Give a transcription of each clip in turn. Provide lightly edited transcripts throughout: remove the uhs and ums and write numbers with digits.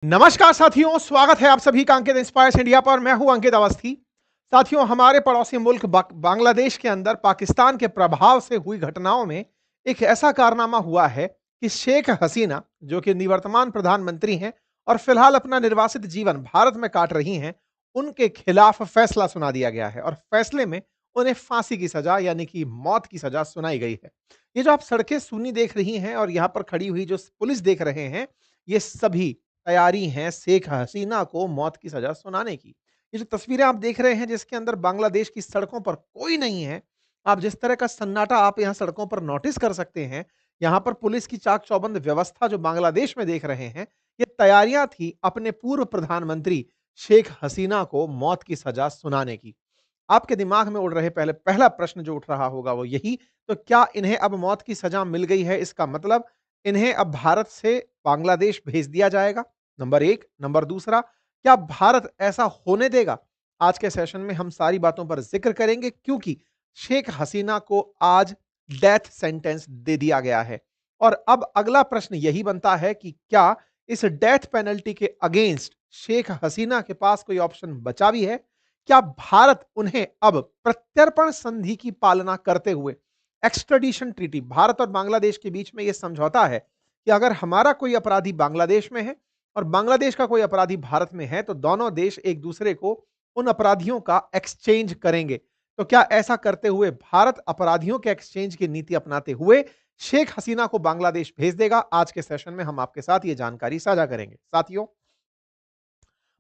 नमस्कार साथियों, स्वागत है आप सभी का अंकित इंस्पायर्स इंडिया पर। मैं हूं अंकित अवस्थी। साथियों, हमारे पड़ोसी मुल्क बांग्लादेश के अंदर पाकिस्तान के प्रभाव से हुई घटनाओं में एक ऐसा कारनामा हुआ है कि शेख हसीना, जो कि निवर्तमान प्रधानमंत्री हैं और फिलहाल अपना निर्वासित जीवन भारत में काट रही हैं, उनके खिलाफ फैसला सुना दिया गया है और फैसले में उन्हें फांसी की सजा यानी कि मौत की सजा सुनाई गई है। ये जो आप सड़कें सूनी देख रही हैं और यहां पर खड़ी हुई जो पुलिस देख रहे हैं, ये सभी तैयारी है शेख हसीना को मौत की सजा सुनाने की। ये जो तस्वीरें आप देख रहे हैं जिसके अंदर बांग्लादेश की सड़कों पर कोई नहीं है, आप जिस तरह का सन्नाटा आप यहाँ सड़कों पर नोटिस कर सकते हैं, यहाँ पर पुलिस की चाक-चौबंद व्यवस्था जो बांग्लादेश में देख रहे हैं, ये तैयारियां थी अपने पूर्व प्रधानमंत्री शेख हसीना को मौत की सजा सुनाने की। आपके दिमाग में उड़ रहे पहले पहला प्रश्न जो उठ रहा होगा वो यही, तो क्या इन्हें अब मौत की सजा मिल गई है? इसका मतलब इन्हें अब भारत से बांग्लादेश भेज दिया जाएगा? नंबर 1। नंबर दूसरा, क्या भारत ऐसा होने देगा? आज के सेशन में हम सारी बातों पर ज़िक्र करेंगे क्योंकि शेख हसीना को आज डेथ सेंटेंस दे दिया गया है। और अब अगला प्रश्न यही बनता है कि क्या इस डेथ पेनल्टी के अगेंस्ट शेख हसीना के पास कोई ऑप्शन बचा भी है? क्या भारत उन्हें अब प्रत्यर्पण संधि की पालना करते हुए एक्स्ट्राडिशन ट्रीटी, भारत और बांग्लादेश के बीच में यह समझौता है कि अगर हमारा कोई अपराधी बांग्लादेश में है और बांग्लादेश का कोई अपराधी भारत में है तो दोनों देश एक दूसरे को उन अपराधियों का एक्सचेंज करेंगे। तो क्या ऐसा करते हुए भारत अपराधियों के एक्सचेंज की नीति अपनाते हुए शेख हसीना को बांग्लादेश भेज देगा? आज के सेशन में हम आपके साथ ये जानकारी साझा करेंगे। साथियों,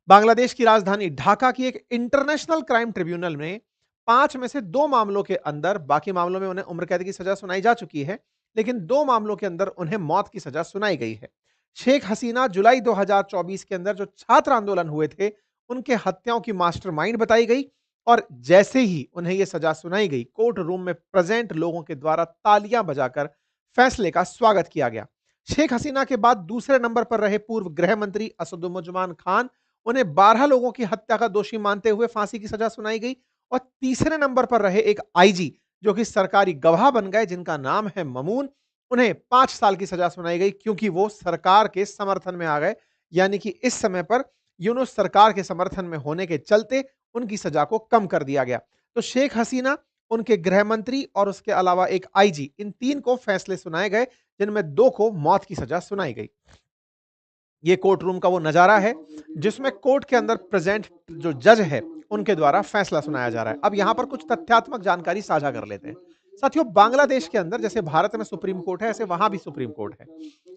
बांग्लादेश की राजधानी ढाका की एक इंटरनेशनल क्राइम ट्रिब्यूनल में 5 में से 2 मामलों के अंदर, बाकी मामलों में उन्हें उम्र कैद की सजा सुनाई जा चुकी है, लेकिन 2 मामलों के अंदर उन्हें मौत की सजा सुनाई गई है। शेख हसीना जुलाई 2024 के अंदर जो छात्र आंदोलन हुए थे, उनके हत्याओं की मास्टरमाइंड बताई गई और जैसे ही उन्हें यह सजा सुनाई गई, कोर्ट रूम में प्रेजेंट लोगों के द्वारा तालियां बजाकर फैसले का स्वागत किया गया। शेख हसीना के बाद दूसरे नंबर पर रहे पूर्व गृह मंत्री असदुज्जमान खान, उन्हें 12 लोगों की हत्या का दोषी मानते हुए फांसी की सजा सुनाई गई और तीसरे नंबर पर रहे एक आईजी जो कि सरकारी गवाह बन गए, जिनका नाम है ममून, उन्हें 5 साल की सजा सुनाई गई क्योंकि वो सरकार के समर्थन में आ गए। यानी कि इस समय पर यूनुस सरकार के समर्थन में होने के चलते उनकी सजा को कम कर दिया गया। तो शेख हसीना, उनके गृह मंत्री और उसके अलावा एक आईजी, इन 3 को फैसले सुनाए गए, जिनमें 2 को मौत की सजा सुनाई गई। ये कोर्ट रूम का वो नजारा है जिसमें कोर्ट के अंदर प्रेजेंट जो जज है उनके द्वारा फैसला सुनाया जा रहा है। अब यहां पर कुछ तथ्यात्मक जानकारी साझा कर लेते हैं। साथियों, बांग्लादेश के अंदर जैसे भारत में सुप्रीम कोर्ट है, ऐसे वहां भी सुप्रीम कोर्ट है,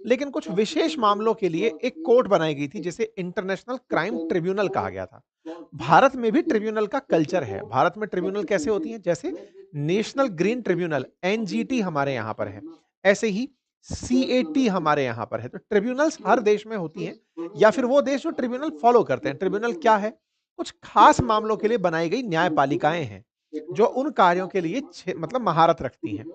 लेकिन कुछ विशेष मामलों के लिए एक कोर्ट बनाई गई थी जिसे इंटरनेशनल क्राइम ट्रिब्यूनल कहा गया था। भारत में भी ट्रिब्यूनल का कल्चर है। भारत में ट्रिब्यूनल कैसे होती है? जैसे नेशनल ग्रीन ट्रिब्यूनल एनजीटी हमारे यहां पर है, ऐसे ही सीएटी हमारे यहां पर है। तो ट्रिब्यूनल्स हर देश में होती हैं या फिर वो देश जो ट्रिब्यूनल फॉलो करते हैं। ट्रिब्यूनल क्या है? कुछ खास मामलों के लिए बनाई गई न्यायपालिकाएं हैं जो उन कार्यों के लिए मतलब महारत रखती हैं।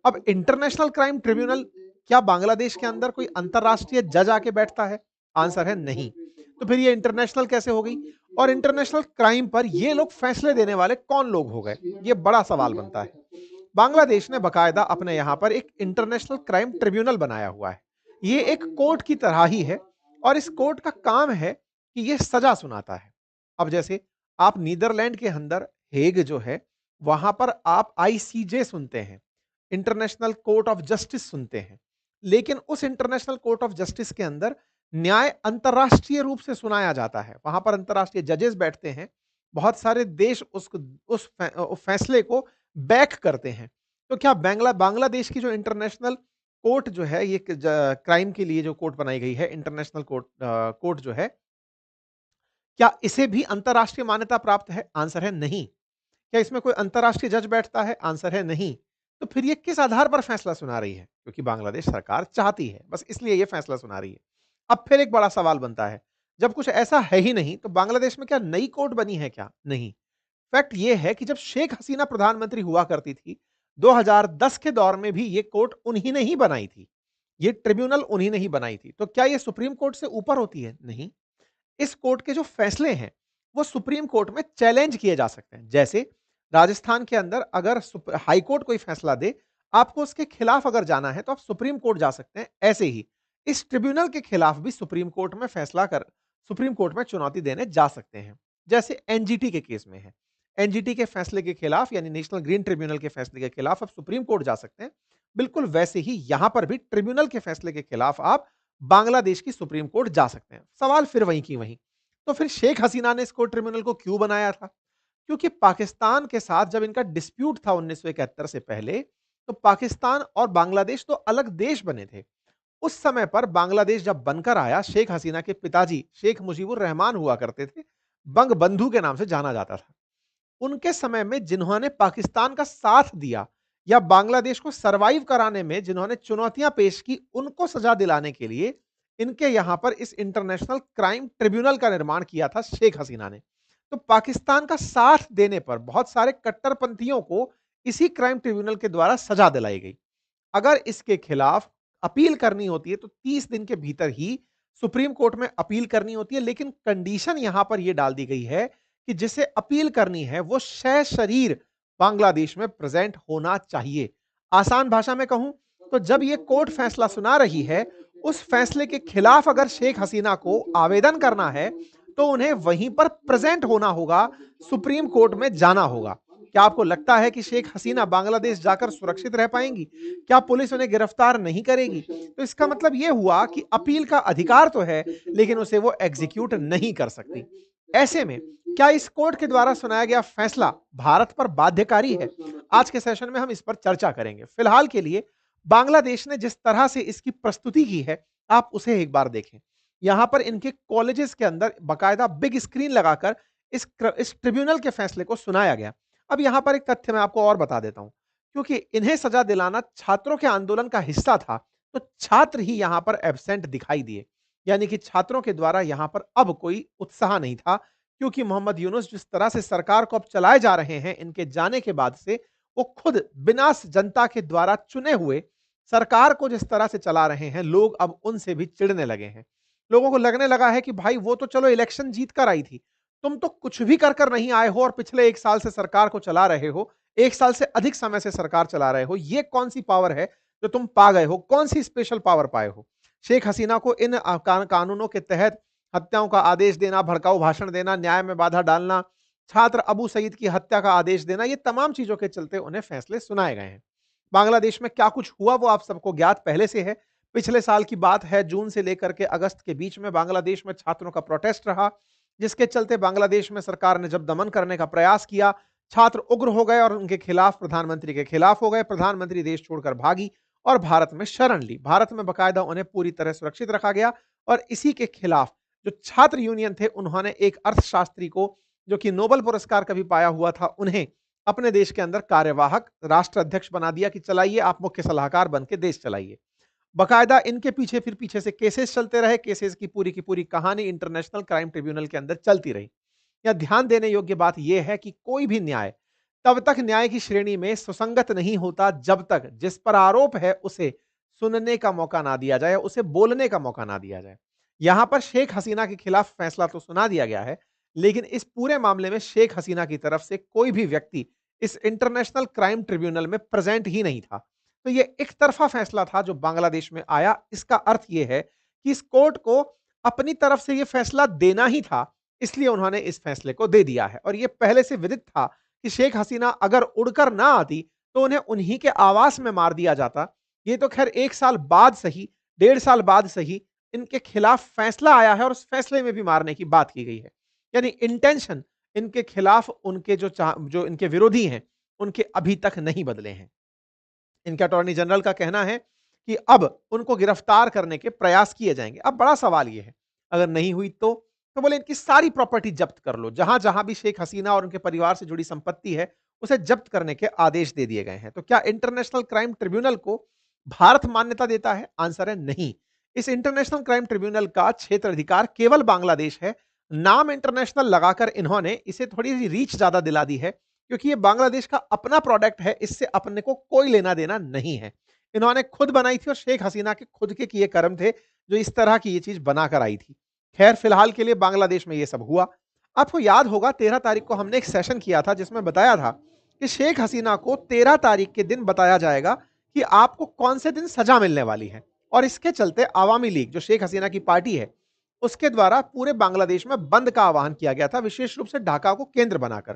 अब इंटरनेशनल क्राइम ट्रिब्यूनल, क्या बांग्लादेश के अंदर कोई अंतरराष्ट्रीय जज आके बैठता है? आंसर है नहीं। तो फिर ये इंटरनेशनल कैसे हो गई? और इंटरनेशनल क्राइम पर ये लोग फैसले देने वाले कौन लोग हो गए? ये बड़ा सवाल बनता है। बांग्लादेश ने बकायदा अपने यहां पर एक इंटरनेशनल क्राइम ट्रिब्यूनल बनाया हुआ है। ये एक कोर्ट की तरह ही है और इस कोर्ट का काम है कि ये सजा सुनाता है। अब जैसे आप नीदरलैंड के अंदर हेग जो है, वहां पर आप आईसीजे सुनते हैं, इंटरनेशनल कोर्ट ऑफ जस्टिस सुनते हैं, लेकिन उस इंटरनेशनल कोर्ट ऑफ जस्टिस के अंदर न्याय अंतरराष्ट्रीय रूप से सुनाया जाता है। वहां पर अंतरराष्ट्रीय जजेस बैठते हैं, बहुत सारे देश उस फैसले को बैक करते हैं। तो क्या बांग्लादेश की जो इंटरनेशनल कोर्ट जो है, ये क्राइम के लिए जो कोर्ट बनाई गई है, इंटरनेशनल कोर्ट जो है, क्या इसे भी अंतरराष्ट्रीय मान्यता प्राप्त है? आंसर है नहीं। क्या इसमें कोई अंतरराष्ट्रीय जज बैठता है? आंसर है नहीं। तो फिर ये किस आधार पर फैसला सुना रही है? क्योंकि बांग्लादेश सरकार चाहती है, बस इसलिए ये फैसला सुना रही है। अब फिर एक बड़ा सवाल बनता है, जब कुछ ऐसा है ही नहीं तो बांग्लादेश में क्या नई कोर्ट बनी है क्या? नहीं। फैक्ट ये है कि जब शेख हसीना प्रधानमंत्री हुआ करती थी, 2010 के दौर में भी ये कोर्ट उन्हीं ने ही बनाई थी। ये ट्रिब्यूनल उन्हीं ने ही बनाई थी। तो क्या ये सुप्रीम कोर्ट से ऊपर होती है? नहीं। इस कोर्ट के जो फैसले हैं, वो सुप्रीम कोर्ट में चैलेंज किए जा सकते हैं। जैसे राजस्थान के अंदर अगर हाई कोर्ट कोई फैसला दे, आपको उसके खिलाफ अगर जाना है तो आप सुप्रीम कोर्ट जा सकते हैं। ऐसे ही इस ट्रिब्यूनल के खिलाफ भी सुप्रीम कोर्ट में फैसला कर सुप्रीम कोर्ट में चुनौती देने जा सकते हैं, जैसे एनजीटी के केस में है। एनजीटी के फैसले के खिलाफ यानी नेशनल ग्रीन ट्रिब्यूनल के फैसले के खिलाफ आप सुप्रीम कोर्ट जा सकते हैं। बिल्कुल वैसे ही यहां पर भी ट्रिब्यूनल के फैसले के खिलाफ आप बांग्लादेश की सुप्रीम कोर्ट जा सकते हैं। सवाल फिर वहीं की वहीं। तो फिर शेख हसीना ने इस कोर्ट ट्रिब्यूनल को क्यों बनाया था? क्योंकि पाकिस्तान के साथ जब इनका डिस्प्यूट था 1971 से पहले, तो पाकिस्तान और बांग्लादेश तो अलग देश बने थे। उस समय पर बांग्लादेश जब बनकर आया, शेख हसीना के पिताजी शेख मुजीबुर रहमान हुआ करते थे, बंग बंधु के नाम से जाना जाता था। उनके समय में जिन्होंने पाकिस्तान का साथ दिया या बांग्लादेश को सरवाइव कराने में जिन्होंने चुनौतियां पेश की, उनको सजा दिलाने के लिए इनके यहां पर इस इंटरनेशनल क्राइम ट्रिब्यूनल का निर्माण किया था शेख हसीना ने। तो पाकिस्तान का साथ देने पर बहुत सारे कट्टरपंथियों को इसी क्राइम ट्रिब्यूनल के द्वारा सजा दिलाई गई। अगर इसके खिलाफ अपील करनी होती है तो 30 दिन के भीतर ही सुप्रीम कोर्ट में अपील करनी होती है, लेकिन कंडीशन यहां पर यह डाल दी गई है कि जिसे अपील करनी है वो शरीर बांग्लादेश में प्रेजेंट होना चाहिए। आसान भाषा में कहूं तो जब यह कोर्ट फैसला सुना रही है, उस फैसले के खिलाफ अगर शेख हसीना को आवेदन करना है तो उन्हें वहीं पर प्रेजेंट होना होगा, सुप्रीम कोर्ट में जाना होगा। क्या आपको लगता है कि शेख हसीना बांग्लादेश जाकर सुरक्षित रह पाएंगी? क्या पुलिस उन्हें गिरफ्तार नहीं करेगी? तो इसका मतलब यह हुआ कि अपील का अधिकार तो है, लेकिन उसे वो एग्जीक्यूट नहीं कर सकती। ऐसे में क्या इस कोर्ट के द्वारा सुनाया गया फैसला भारत पर बाध्यकारी है? आज के सेशन में हम इस पर चर्चा करेंगे। फिलहाल के लिए बांग्लादेश ने जिस तरह से इसकी प्रस्तुति की है, आप उसे एक बार देखें। यहां पर इनके कॉलेजेस के अंदर बाकायदा बिग स्क्रीन लगाकर इस ट्रिब्यूनल के फैसले को सुनाया गया। अब यहां पर एक तथ्य मैं आपको और बता देता हूं, क्योंकि इन्हें सजा दिलाना छात्रों के आंदोलन का हिस्सा था, तो छात्र ही यहां पर एब्सेंट दिखाई दिए। यानी कि छात्रों के द्वारा यहां पर अब कोई उत्साह नहीं था, क्योंकि मोहम्मद यूनुस जिस तरह से सरकार को अब चलाए जा रहे हैं इनके जाने के बाद से, वो खुद बिना जनता के द्वारा चुने हुए सरकार को जिस तरह से चला रहे हैं, लोग अब उनसे भी चिढ़ने लगे हैं। लोगों को लगने लगा है कि भाई वो तो चलो इलेक्शन जीत कर आई थी, तुम तो कुछ भी कर कर नहीं आए हो और पिछले 1 साल से सरकार को चला रहे हो, 1 साल से अधिक समय से सरकार चला रहे हो। ये कौन सी पावर है जो तुम पा गए हो? कौन सी स्पेशल पावर पाए हो? शेख हसीना को इन कानूनों के तहत हत्याओं का आदेश देना, भड़काऊ भाषण देना, न्याय में बाधा डालना, छात्र अबू सईद की हत्या का आदेश देना, ये तमाम चीजों के चलते उन्हें फैसले सुनाए गए हैं। बांग्लादेश में क्या कुछ हुआ वो आप सबको ज्ञात पहले से है। पिछले साल की बात है, जून से लेकर के अगस्त के बीच में बांग्लादेश में छात्रों का प्रोटेस्ट रहा, जिसके चलते बांग्लादेश में सरकार ने जब दमन करने का प्रयास किया, छात्र उग्र हो गए और उनके खिलाफ प्रधानमंत्री के खिलाफ हो गए। प्रधानमंत्री देश छोड़कर भागी और भारत में शरण ली। भारत में बकायदा उन्हें पूरी तरह सुरक्षित रखा गया और इसी के खिलाफ जो छात्र यूनियन थे, उन्होंने एक अर्थशास्त्री को, जो कि नोबेल पुरस्कार कभी पाया हुआ था, उन्हें अपने देश के अंदर कार्यवाहक राष्ट्र अध्यक्ष बना दिया कि चलाइए, आप मुख्य सलाहकार बन के देश चलाइए। बकायदा इनके पीछे फिर पीछे से केसेस चलते रहे। केसेस की पूरी कहानी इंटरनेशनल क्राइम ट्रिब्यूनल के अंदर चलती रही। यह ध्यान देने योग्य बात यह है कि कोई भी न्याय तब तक न्याय की श्रेणी में सुसंगत नहीं होता जब तक जिस पर आरोप है उसे सुनने का मौका ना दिया जाए, उसे बोलने का मौका ना दिया जाए। यहां पर शेख हसीना के खिलाफ फैसला तो सुना दिया गया है, लेकिन इस पूरे मामले में शेख हसीना की तरफ से कोई भी व्यक्ति इस इंटरनेशनल क्राइम ट्रिब्यूनल में प्रेजेंट ही नहीं था। तो ये एक तरफा फैसला था जो बांग्लादेश में आया। इसका अर्थ यह है कि इस कोर्ट को अपनी तरफ से यह फैसला देना ही था, इसलिए उन्होंने इस फैसले को दे दिया है। और यह पहले से विदित था कि शेख हसीना अगर उड़कर ना आती तो उन्हें उन्हीं के आवास में मार दिया जाता। ये तो खैर 1 साल बाद सही, 1.5 साल बाद सही, इनके खिलाफ फैसला आया है और उस फैसले में भी मारने की बात की गई है। यानी इंटेंशन इनके खिलाफ उनके जो इनके विरोधी हैं, उनके अभी तक नहीं बदले हैं। इनके अटॉर्नी जनरल का कहना है कि अब उनको गिरफ्तार करने के प्रयास किए जाएंगे। अब बड़ा सवाल यह है, अगर नहीं हुई तो बोले इनकी सारी प्रॉपर्टी जब्त कर लो। जहां जहां भी शेख हसीना और उनके परिवार से जुड़ी संपत्ति है, उसे जब्त करने के आदेश दे दिए गए हैं। तो क्या इंटरनेशनल क्राइम ट्रिब्यूनल को भारत मान्यता देता है? आंसर है नहीं। इस इंटरनेशनल क्राइम ट्रिब्यूनल का क्षेत्र अधिकार केवल बांग्लादेश है। नाम इंटरनेशनल लगाकर इन्होंने इसे थोड़ी सी रीच ज्यादा दिला दी है, क्योंकि ये बांग्लादेश का अपना प्रोडक्ट है, इससे अपने को कोई लेना देना नहीं है। इन्होंने खुद बनाई थी और शेख हसीना के खुद के किए कर्म थे जो इस तरह की ये चीज बनाकर आई थी। खैर, फिलहाल के लिए बांग्लादेश में ये सब हुआ। आपको याद होगा 13 तारीख को हमने एक सेशन किया था जिसमें बताया था कि शेख हसीना को 13 तारीख के दिन बताया जाएगा कि आपको कौन से दिन सजा मिलने वाली है। और इसके चलते आवामी लीग, जो शेख हसीना की पार्टी है, उसके द्वारा पूरे बांग्लादेश में बंद का आह्वान किया गया था, विशेष रूप से ढाका को केंद्र बनाकर।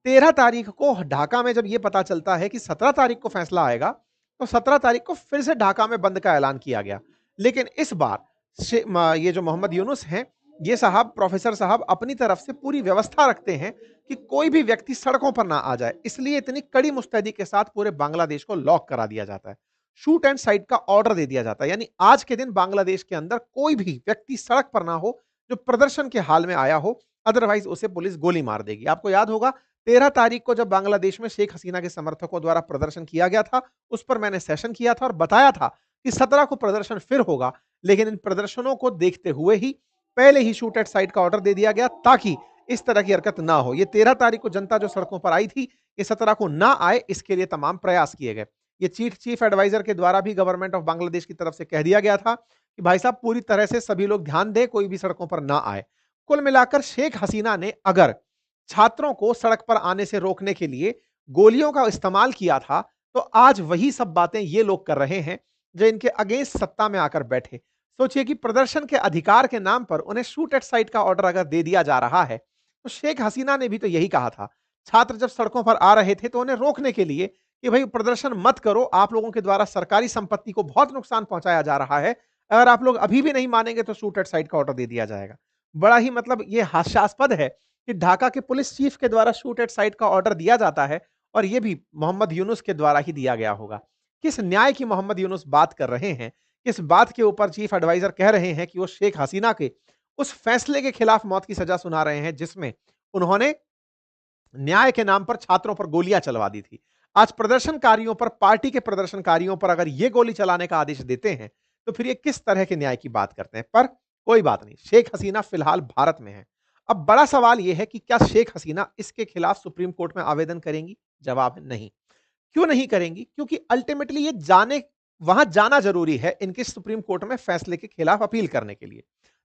13 तारीख को ढाका में जब यह पता चलता है कि 17 तारीख को फैसला आएगा, तो 17 तारीख को फिर से ढाका में बंद का ऐलान किया गया। लेकिन इस बार ये जो मोहम्मद यूनुस हैं, ये साहब, प्रोफेसर साहब अपनी तरफ से पूरी व्यवस्था रखते हैं कि कोई भी व्यक्ति सड़कों पर ना आ जाए। इसलिए इतनी कड़ी मुस्तैदी के साथ पूरे बांग्लादेश को लॉक करा दिया जाता है। शूट एंड साइट का ऑर्डर दे दिया जाता है, यानी आज के दिन बांग्लादेश के अंदर कोई भी व्यक्ति सड़क पर ना हो जो प्रदर्शन के हाल में आया हो, अदरवाइज उसे पुलिस गोली मार देगी। आपको याद होगा 13 तारीख को जब बांग्लादेश में शेख हसीना के समर्थकों द्वारा प्रदर्शन किया गया था, उस पर मैंने सेशन किया था और बताया था कि 17 को प्रदर्शन फिर होगा, लेकिन इन प्रदर्शनों को देखते हुए ही पहले ही शूट एट साइट का ऑर्डर दे दिया गया ताकि इस तरह की हरकत ना हो। ये 13 तारीख को जनता जो सड़कों पर आई थी, ये 17 को ना आए, इसके लिए तमाम प्रयास किए गए। ये चीफ एडवाइजर के द्वारा भी गवर्नमेंट ऑफ बांग्लादेश की तरफ से कह दिया गया था कि भाई साहब पूरी तरह से सभी लोग ध्यान दें, कोई भी सड़कों पर ना आए। कुल मिलाकर शेख हसीना ने अगर छात्रों को सड़क पर आने से रोकने के लिए गोलियों का इस्तेमाल किया था, तो आज वही सब बातें ये लोग कर रहे हैं जो इनके अगेंस्ट सत्ता में आकर बैठे। सोचिए कि प्रदर्शन के अधिकार के नाम पर उन्हें शूट एट साइट का ऑर्डर अगर दे दिया जा रहा है, तो शेख हसीना ने भी तो यही कहा था। छात्र जब सड़कों पर आ रहे थे तो उन्हें रोकने के लिए कि भाई प्रदर्शन मत करो, आप लोगों के द्वारा सरकारी संपत्ति को बहुत नुकसान पहुंचाया जा रहा है, अगर आप लोग अभी भी नहीं मानेंगे तो शूट एट साइट का ऑर्डर दे दिया जाएगा। बड़ा ही मतलब ये हास्यास्पद है कि ढाका के पुलिस चीफ के द्वारा शूट एट साइट का ऑर्डर दिया जाता है और ये भी मोहम्मद यूनुस के द्वारा ही दिया गया होगा। किस न्याय की मोहम्मद यूनुस बात कर रहे हैं, किस बात के ऊपर चीफ एडवाइजर कह रहे हैं कि वो शेख हसीना के उस फैसले के खिलाफ मौत की सजा सुना रहे हैं जिसमें उन्होंने न्याय के नाम पर छात्रों पर गोलियां चलवा दी थी। आज प्रदर्शनकारियों पर, पार्टी के प्रदर्शनकारियों पर अगर ये गोली चलाने का आदेश देते हैं, तो फिर ये किस तरह के न्याय की बात करते हैं। पर कोई बात नहीं, शेख हसीना फिलहाल भारत में है। अब बड़ा सवाल यह है कि क्या शेख हसीना इसके खिलाफ सुप्रीम कोर्ट में आवेदन करेंगी? जवाब है नहीं। क्यों नहीं करेंगी? क्योंकि अल्टीमेटली ये वहां जाना जरूरी है इनके सुप्रीम कोर्ट में फैसले के खिलाफ अपील करने के लिए।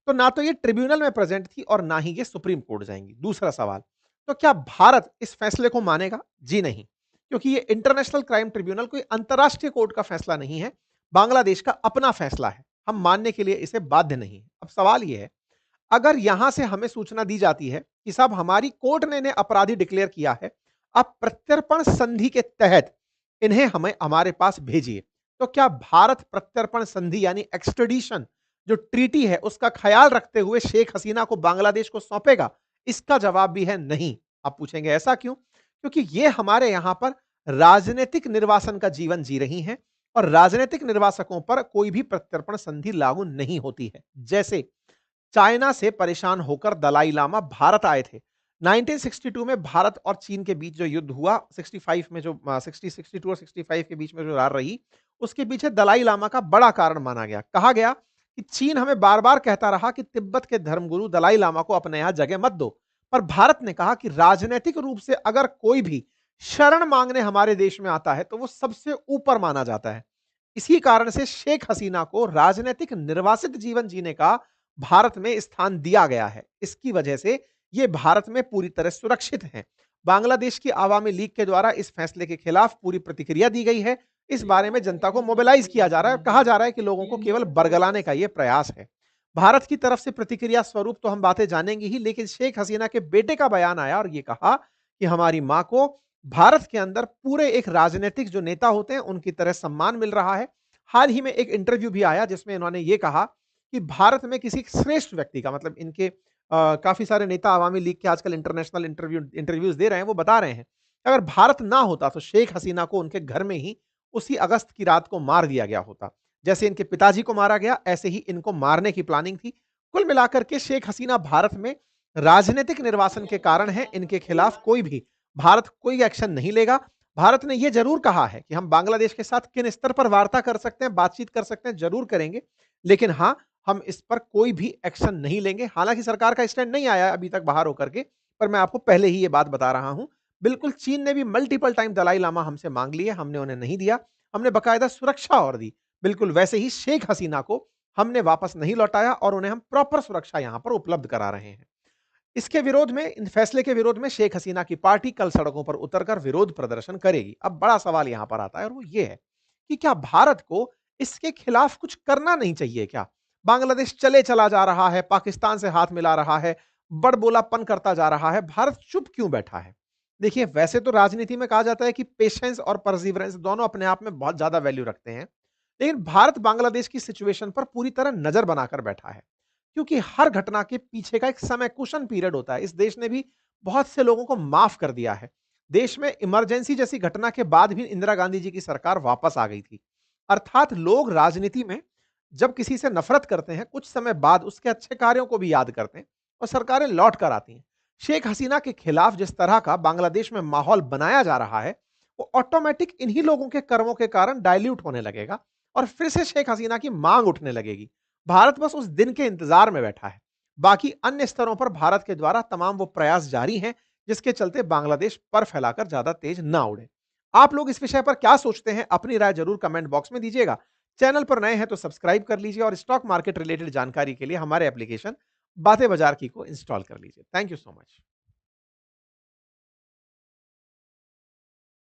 तो ना तो ये ट्रिब्यूनल में प्रेजेंट थी और ना ही ये सुप्रीम कोर्ट जाएंगी। दूसरा सवाल, तो क्या भारत इस फैसले को मानेगा? जी नहीं, क्योंकि ये इंटरनेशनल क्राइम ट्रिब्यूनल कोई अंतरराष्ट्रीय कोर्ट का फैसला नहीं है, बांग्लादेश का अपना फैसला है। हम मानने के लिए इसे बाध्य नहीं है। अब सवाल यह है, अगर यहां से हमें सूचना दी जाती है कि साहब हमारी कोर्ट ने इन्हें अपराधी डिक्लेयर किया है, अब प्रत्यर्पण संधि के तहत इन्हें हमें हमारे पास भेजिए, तो क्या भारत प्रत्यर्पण संधि यानी एक्सट्रेडिशन जो ट्रीटी है उसका ख्याल रखते हुए शेख हसीना को बांग्लादेश को सौंपेगा? इसका जवाब भी है नहीं। आप पूछेंगे ऐसा क्यों? क्योंकि ये हमारे यहां पर राजनीतिक निर्वासन का जीवन जी रही हैं और राजनीतिक निर्वासकों पर कोई भी प्रत्यर्पण संधि लागू नहीं होती है। जैसे चाइना से परेशान होकर दलाई लामा भारत आए थे। 1962 में भारत और चीन के बीच जो युद्ध हुआ, 65 में जो 62 और 65 के बीच में जो लड़ाई रही, उसके पीछे दलाई लामा का बड़ा कारण माना गया। कहा गया कि चीन हमें बार-बार कहता रहा कि तिब्बत के धर्मगुरु दलाई लामा को अपने यहां जगह मत दो, पर भारत ने कहा कि राजनीतिक रूप से अगर कोई भी शरण मांगने हमारे देश में आता है तो वो सबसे ऊपर माना जाता है। इसी कारण से शेख हसीना को राजनीतिक निर्वासित जीवन जीने का भारत में स्थान दिया गया है। इसकी वजह से ये भारत में पूरी तरह सुरक्षित हैं। बांग्लादेश की आवामी लीग के द्वारा इस फैसले के खिलाफ पूरी प्रतिक्रिया दी गई है। इस बारे में जनता को मोबिलाइज किया जा रहा है। कहा जा रहा है कि लोगों को केवल बरगलाने का यह प्रयास है। भारत की तरफ से प्रतिक्रिया स्वरूप तो हम बातें जानेंगे ही, लेकिन शेख हसीना के बेटे का बयान आया और ये कहा कि हमारी मां को भारत के अंदर पूरे एक राजनीतिक जो नेता होते हैं उनकी तरह सम्मान मिल रहा है। हाल ही में एक इंटरव्यू भी आया जिसमें इन्होंने ये कहा कि भारत में किसी श्रेष्ठ व्यक्ति का, मतलब इनके काफी सारे नेता आवामी लीग के आजकल इंटरनेशनल इंटरव्यूज दे रहे हैं, वो बता रहे हैं अगर भारत ना होता तो शेख हसीना को उनके घर में ही उसी अगस्त की रात को मार दिया गया होता। जैसे इनके पिताजी को मारा गया, ऐसे ही इनको मारने की प्लानिंग थी। कुल मिलाकर के शेख हसीना भारत में राजनीतिक निर्वासन के कारण है, इनके खिलाफ कोई भी भारत कोई एक्शन नहीं लेगा। भारत ने यह जरूर कहा है कि हम बांग्लादेश के साथ किन स्तर पर वार्ता कर सकते हैं, बातचीत कर सकते हैं, जरूर करेंगे, लेकिन हां, हम इस पर कोई भी एक्शन नहीं लेंगे। हालांकि सरकार का स्टैंड नहीं आया अभी तक बाहर होकर के, पर मैं आपको पहले ही ये बात बता रहा हूं। बिल्कुल चीन ने भी मल्टीपल टाइम दलाई लामा हमसे मांग लिए, हमने उन्हें नहीं दिया। हमने बकायदा सुरक्षा और दी। बिल्कुल वैसे ही शेख हसीना को हमने वापस नहीं लौटाया और उन्हें हम प्रॉपर सुरक्षा यहां पर उपलब्ध करा रहे हैं। इसके विरोध में, इन फैसले के विरोध में शेख हसीना की पार्टी कल सड़कों पर उतरकर विरोध प्रदर्शन करेगी। अब बड़ा सवाल यहां पर आता है और वो ये है कि क्या भारत को इसके खिलाफ कुछ करना नहीं चाहिए क्या? बांग्लादेश चले चला जा रहा है, पाकिस्तान से हाथ मिला रहा है, बड़बोलापन करता जा रहा है, भारत चुप क्यों बैठा है? देखिए, वैसे तो राजनीति में कहा जाता है कि पेशेंस और परसिवरेंस दोनों अपने आप में बहुत ज्यादा वैल्यू रखते हैं। लेकिन भारत बांग्लादेश की सिचुएशन पर पूरी तरह नजर बनाकर बैठा है, क्योंकि हर घटना के पीछे का एक समय कुशन पीरियड होता है। इस देश ने भी बहुत से लोगों को माफ कर दिया है। देश में इमरजेंसी जैसी घटना के बाद भी इंदिरा गांधी जी की सरकार वापस आ गई थी। अर्थात लोग राजनीति में जब किसी से नफरत करते हैं, कुछ समय बाद उसके अच्छे कार्यों को भी याद करते हैं और सरकारें लौट कर आती हैं। शेख हसीना के खिलाफ जिस तरह का बांग्लादेश में माहौल बनाया जा रहा है, वो ऑटोमेटिक इन्हीं लोगों के कर्मों के कारण डाइल्यूट होने लगेगा और फिर से शेख हसीना की मांग उठने लगेगी। भारत बस उस दिन के इंतजार में बैठा है। बाकी अन्य स्तरों पर भारत के द्वारा तमाम वो प्रयास जारी हैं, जिसके चलते बांग्लादेश पर फैलाकर ज्यादा तेज ना उड़े। आप लोग इस विषय पर क्या सोचते हैं? अपनी राय जरूर कमेंट बॉक्स में दीजिएगा। चैनल पर नए हैं तो सब्सक्राइब कर लीजिए और स्टॉक मार्केट रिलेटेड जानकारी के लिए हमारे एप्लीकेशन बातें बाजार की को इंस्टॉल कर लीजिए। Thank you so much.